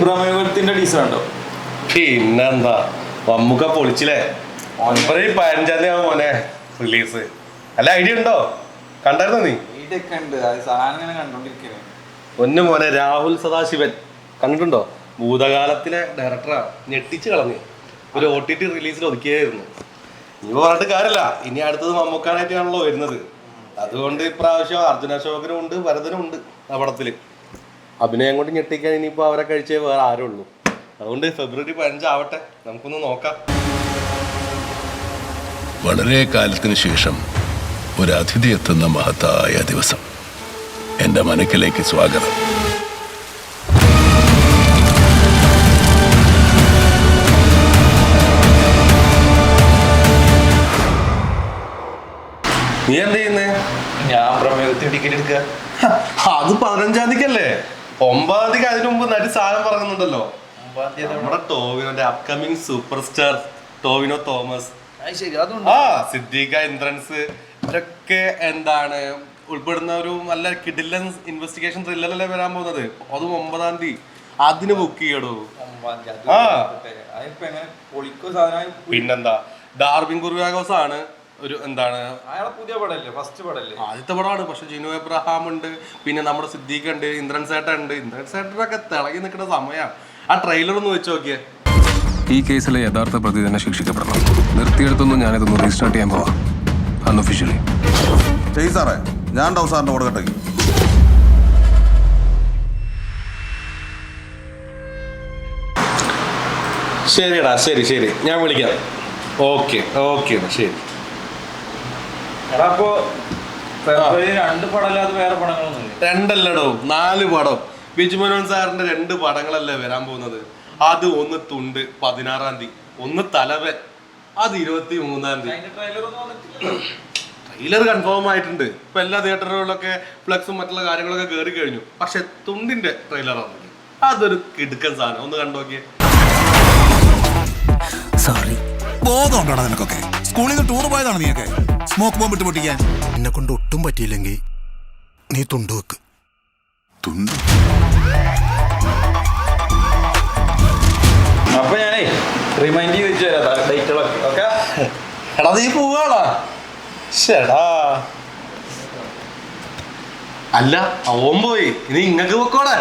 പ്രമേയത്തിന്റെ teacher ഉണ്ടോ? പിന്നെന്താ മമ്മൂക്ക പൊളിച്ചില്ലേ? 15 മോനെ റിലീസ്. അല്ല ഐഡിയ ഉണ്ടോ? കണ്ടായിരുന്നോ നീ? ഒന്ന് മോനെ രാഹുൽ സദാശിവൻ കണ്ടിട്ടുണ്ടോ? ഭൂതകാലത്തിലെ ഡയറക്ടറാ, ഞെട്ടിച്ച് കളഞ്ഞു. ഒരു OTT റിലീസിൽ ഒതുക്കിയായിരുന്നു. ഇനി പറഞ്ഞിട്ട് കാര്യമില്ല, ഇനി അടുത്തത് മമ്മൂക്കാനായിട്ടാണല്ലോ വരുന്നത്. അതുകൊണ്ട് ഇപ്രാവശ്യം അർജുന അശോകനും ഉണ്ട്, ഭരതനും ഉണ്ട് ആ പടത്തില്. അഭിനയം കൊണ്ട് ഞെട്ടിക്കാൻ ഇനിയിപ്പോൾ അവരെ കഴിച്ചേ വേറെ ആരും ഉള്ളൂ. അതുകൊണ്ട് ഫെബ്രുവരി 15 ആവട്ടെ, നമുക്കൊന്ന് നോക്കാം. വളരെ കാലത്തിന് ശേഷം ഒരു അതിഥി എത്തുന്ന മഹത്തായ ദിവസം. എൻ്റെ മനക്കിലേക്ക് സ്വാഗതം. നീ എന്ത് ചെയ്യുന്നേ? ഞാൻ പ്രമേയത്തിന് ടിക്കറ്റ് എടുക്കുക. അത് 15 തീയതിക്കല്ലേ? 9 തീയതിക്ക് അതിനു മുമ്പ് നടി സാധനം പറയുന്നുണ്ടല്ലോ. നമ്മുടെ ടോവിനോന്റെ upcoming super star Tovino Thomas, Siddique, Indrans, ഇവരൊക്കെ എന്താണ് ഉൾപ്പെടുന്ന ഒരു നല്ല കിഡിലൻ ഇൻവെസ്റ്റിഗേഷൻ ത്രില്ലറല്ലേ വരാൻ പോകുന്നത്. അതും 9 തീയതി. അതിന് ബുക്ക് ചെയ്യടോ. പിന്നെന്താ, ഡാർവിൻ കുര്യാക്കോസ് ആണ് ഒരു എന്താണ് പുതിയ പടല്ലേ, ഫസ്റ്റ് പടല്ലേ, ആദ്യത്തെ പടമാണ്. പക്ഷെ ജിനു എബ്രഹാം ഉണ്ട്, പിന്നെ നമ്മുടെ സിദ്ദീഖ് ഉണ്ട്, ഇന്ദ്രൻ സേട്ടൻ ഉണ്ട്. ഇന്ദ്രൻ സേട്ടനൊക്കെ തിളങ്ങി നിൽക്കുന്ന സമയമാണ്. ആ ട്രെയിലർ ഒന്ന് വെച്ച് നോക്കിയേ. ഈ കേസിലെ യഥാർത്ഥ പ്രതി തന്നെ ശിക്ഷിക്കപ്പെടണം. നിർത്തിയെടുത്തൊന്നും ഞാനിതൊന്ന് റീസ്റ്റാർട്ട് ചെയ്യാൻ പോവാം അൺഒഫീഷ്യലി. ചെയ് സാറേ, ഞാൻ ഉണ്ടാവും സാറിന്റെ കൊടുക്കട്ടെ. ശരിടാ, ശരി ശരി, ഞാൻ വിളിക്കാം. ഓക്കെ ഓക്കെ, ശരി. എടാ അപ്പൊ ഫെബ്രുവരി 2 പടമല്ലാതെ വേറെ പടങ്ങളൊന്നുമില്ല? 2 അല്ലടോ, 4 പടം. ബിജു മനോൻ സാറിന്റെ 2 പടങ്ങളല്ലേ വരാൻ പോകുന്നത്. അത് ഒന്ന് തുണ്ട് 16 തീയതി, ഒന്ന് തലവൻ അത് 23 തീയതി. ട്രെയിലർ കൺഫേം ആയിട്ടുണ്ട്. ഇപ്പൊ എല്ലാ തിയേറ്ററുകളിലൊക്കെ ഫ്ലെക്സും മറ്റുള്ള കാര്യങ്ങളൊക്കെ കയറി കഴിഞ്ഞു. പക്ഷെ തുണ്ടിന്റെ ട്രെയിലർ ആണെങ്കിൽ അതൊരു കിടുക്കൻ സാധനം. ഒന്ന് കണ്ടോക്കിയേ. സോറി, ബോധമുണ്ടോടാ നിനക്കൊക്കെ? സ്കൂളിൽ നിന്ന് ടൂർ പോയതാണ് നീയൊക്കെ സ്മോക്ക് ബോംബ് ഇട്ട് പൊട്ടിക്കാൻ. എന്നെ കൊണ്ട് ഒട്ടും പറ്റിയില്ലെങ്കിൽ നീ തുണ്ട് വെക്ക്. തുണ്ട് അപ്പൊ ഞാനേ റിമൈൻഡ് ചെയ്ത് വെച്ചു തരാം ഡേറ്റുകളൊക്കെ. ഓക്കെ എടാ, നീ പോവാടാ. ശടാ, അല്ല ഓൻ പോയി, ഇനി ഇങ്ങക്ക് പൊക്കോടെ.